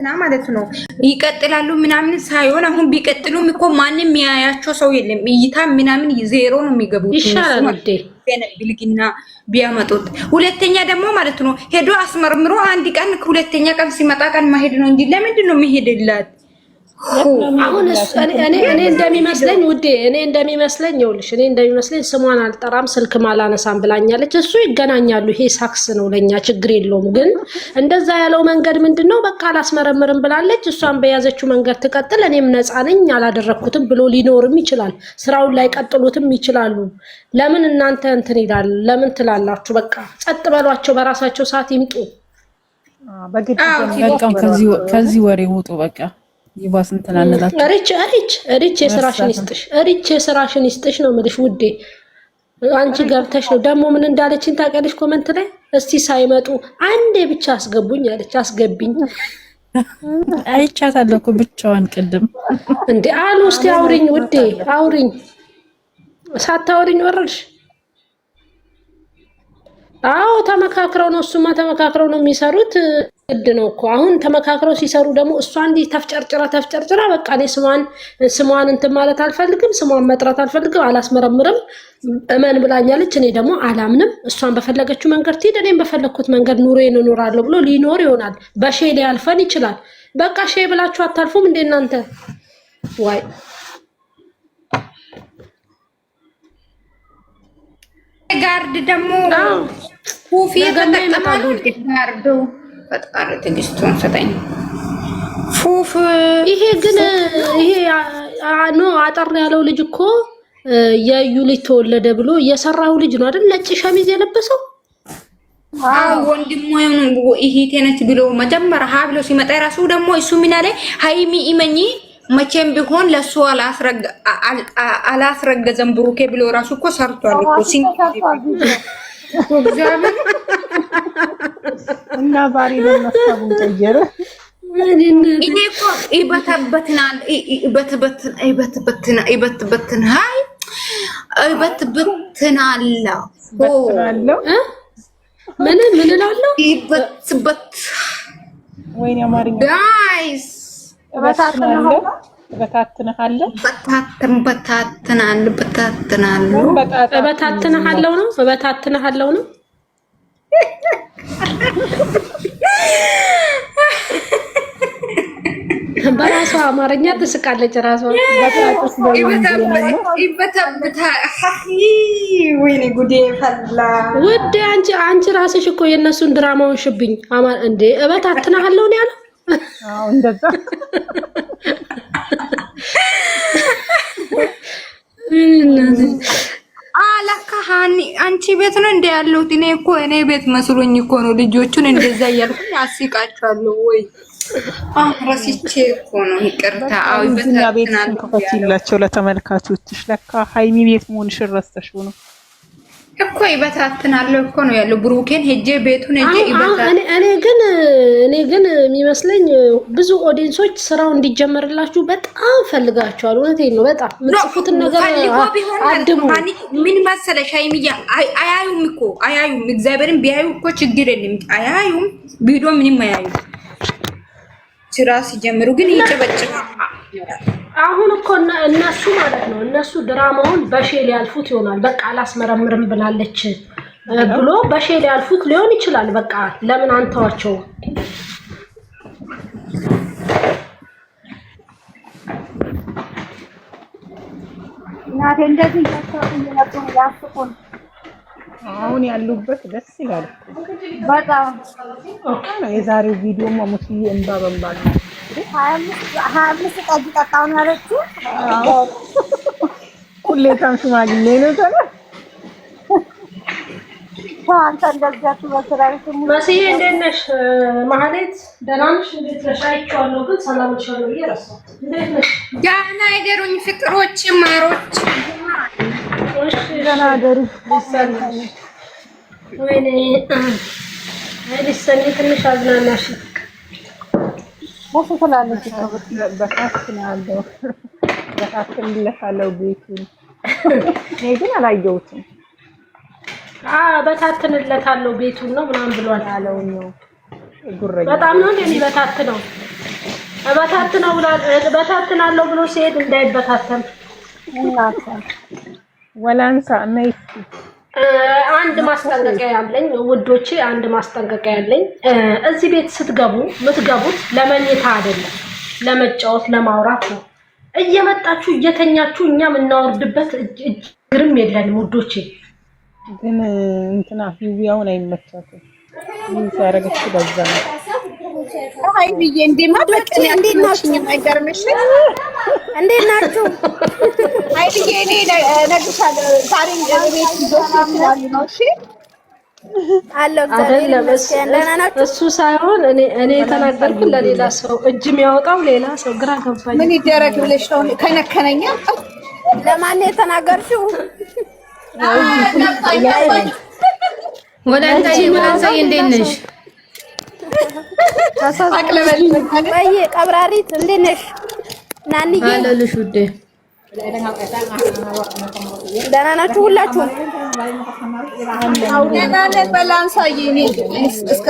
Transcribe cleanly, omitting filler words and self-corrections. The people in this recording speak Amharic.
እና ማለት ነው ይቀጥላሉ ምናምን ሳይሆን አሁን ቢቀጥሉም እኮ ማንም የሚያያቸው ሰው የለም። እይታ ምናምን ዜሮ ነው የሚገቡት። ይሻላል እንዴ ብልግና ቢያመጡት። ሁለተኛ ደግሞ ማለት ነው ሄዶ አስመርምሮ አንድ ቀን ሁለተኛ ቀን ሲመጣ ቀን ማሄድ ነው እንጂ ለምንድን ነው የሚሄድላት? አሁን እኔ እንደሚመስለኝ ውዴ እኔ እንደሚመስለኝ ስሟን አልጠራም ስልክም አላነሳም ብላኛለች። እሱ ይገናኛሉ። ይሄ ሳክስ ነው ለኛ ችግር የለውም። ግን እንደዛ ያለው መንገድ ምንድነው? በቃ አላስመረምርም ብላለች። እሷን በያዘችው መንገድ ትቀጥል። እኔም ነፃ ነኝ አላደረኩትም ብሎ ሊኖርም ይችላል። ስራውን ላይ ቀጥሉትም ይችላሉ። ለምን እናንተ እንትን ይላል? ለምን ትላላችሁ? በቃ ጸጥ በሏቸው። በራሳቸው ሰዓት ይምጡ። በቃ ከዚህ ወሬ ውጡ በቃ ይባስ እንትን አንላችሁ። ሪች የስራሽን ይስጥሽ ነው የምልሽ ውዴ። አንቺ ገብተሽ ነው ደግሞ ምን እንዳለችኝ ታውቂያለሽ? ኮመንት ላይ እስቲ ሳይመጡ አንዴ ብቻ አስገቡኝ አለች። አስገቢኝ አይቻታለሁ እኮ ብቻዋን ቅድም እንዴ አሉ። እስቲ አውሪኝ ውዴ አውሪኝ። ሳታውሪኝ ወረድሽ። አዎ ተመካክረው ነው። እሱማ ተመካክረው ነው የሚሰሩት። ግድ ነው እኮ አሁን ተመካክረው ሲሰሩ ደግሞ እሷ እንዲህ ተፍጨርጭራ በቃ እኔ ስሟን እንትን ማለት አልፈልግም፣ ስሟን መጥራት አልፈልግም፣ አላስመረምርም እመን ብላኛለች። እኔ ደግሞ አላምንም። እሷን በፈለገችው መንገድ ትሄድ፣ እኔም በፈለግኩት መንገድ ኑሮዬን እኖራለሁ ብሎ ሊኖር ይሆናል። በሼ ሊያልፈን ይችላል። በቃ ሼ ብላችሁ አታልፉም እንዴ እናንተ? ዋይ ጋርድ ደግሞ ፉፊ ተጠቅማሉ። ጋርዱ ፈጣሪ ትግስቱን ሰጠኝ። ፉፍ ይሄ ግን ይሄ አጠር ያለው ልጅ እኮ የዩ ልጅ ተወለደ ብሎ የሰራው ልጅ ነው አይደል? ነጭ ሸሚዝ የለበሰው ወንድሙ ይሄ ነች ብሎ መጀመሪያ ሀ ብሎ ሲመጣ ራሱ ደግሞ እሱ ምን አለ? ሃይሚ ኢመኚ መቼም ቢሆን ለሱ አላስረገዘም ብሩኬ ብሎ ራሱ እኮ ሰርቷል እኮ እግዚአብሔር እና ባሪ ለማሳቡን ቀየረ። እኔ እኮ ይበተበትናል ምን እላለሁ? ይበትበት ወይኔ አማርኛ ጋይስ በታትናለሁ ነው በራሷ አማርኛ ትስቃለች። ራሷ ወይኔ ጉዴ ፈላ። ውዴ አንቺ ራስሽ እኮ የእነሱን ድራማውን ሽብኝ እንዴ እበታትናለሁ ነው ያለው። አዎ እንደዛ አላካሃኒ አንቺ ቤት ነው እንደ ያለሁት። እኔ ቤት መስሎኝ እኮ ነው ልጆቹን እንደዛ እያልኩኝ አስቃቸዋለሁ። ወይ ረሲቼ እኮ ነው ይቅርታ። አዎ ቤት ከፈትላቸው ለተመልካቾችሽ። ለካ ሃይሚ ቤት መሆንሽን ረስተሽው ነው እኮ ይበታትናል እኮ ነው ያለው። ብሩኬን ሄጄ ቤቱን ሄጄ ይበታል። እኔ ግን የሚመስለኝ ብዙ ኦዲየንሶች ስራው እንዲጀመርላችሁ በጣም ፈልጋቸዋል። እውነቴን ነው። በጣም ምጽፉትን ነገር አድሙ። ምን መሰለሽ ሃይሚያ አያዩም። እግዚአብሔርን ቢያዩ እኮ ችግር የለም። አያዩም ቪዲዮ ምንም አያዩም። ስራ ሲጀምሩ ግን ይጨበጭባል። አሁን እኮ እነሱ ማለት ነው እነሱ ድራማውን በሼ ሊያልፉት ይሆናል። በቃ አላስመረምርም ብላለች ብሎ በሼ ሊያልፉት ሊሆን ይችላል። በቃ ለምን አንተዋቸው? እናቴ እንደዚህ ያስቁን። አሁን ያሉበት ደስ ይላል በጣም የዛሬው ቪዲዮ ሙስሊም እንባ በእንባ ነው። 25 ጠጅ ጠጣው ነው ያለችው። ሁሌታም ሽማግሌ ነው ታዲያ። አንተ እንደዚህ በስራይቱ መስዬ እንዴት ነሽ? ማህሌት ደህና ነሽ? እንዴት ነሽ? አይቼዋለሁ ግን ሰላም ነሽ ወይ እረሳሁት። እንዴት ነሽ? ደህና አይደሩኝ ፍቅሮች ማሮች። እሺ ደህና አይደሩ ይሰማል። ወይኔ አይደሰኝ ትንሽ አዝናናሽ። ወሰላልሽ በታትናለሁ ቤቱን እኔ ግን አላየሁትም። በታትንለታለሁ ቤቱን ነው ምናምን ብሏል አለው ነው። ጉረኛ በጣም ነው እንደሚበታትነው በታትናለሁ ብሎ ሲሄድ እንዳይበታተን እናታ ወላንሳ ነይ። አንድ ማስጠንቀቂያ ያለኝ ውዶቼ፣ አንድ ማስጠንቀቂያ ያለኝ እዚህ ቤት ስትገቡ የምትገቡት ለመኝታ አይደለም፣ ለመጫወት ለማውራት ነው። እየመጣችሁ እየተኛችሁ እኛ የምናወርድበት እግርም የለንም ውዶቼ። ግን እንትና ሂዊያውን አይመቻትም። ምን ሲያረጋች በዛ ነው። አይ ብዬ እንደማ በቀን እንዴት ናችሁ? አይገርምሽ? እንዴት ናችሁ? አይ ብዬ እኔ ነግሻለሁ። ዛሬ ቤት ይዞሻል ነው። እሺ አለው እሱ ሳይሆን እኔ የተናገርኩት ለሌላ ሰው እጅ የሚያወጣው ሌላ ሰው ግራ ገባኝ። ምን ይደረግ ብለሽ ነው ከነከነኛ? ለማን ነው የተናገርሽው? ወላንሳዬ እንዴት ነሽ? ወይ ቀብራሪት እንዴት ነሽ? ናንዬ አለልሽ ውዴ። ደህና ናችሁ ሁላችሁም? ደህና ነን። በላንሳዬ እኔ እስከ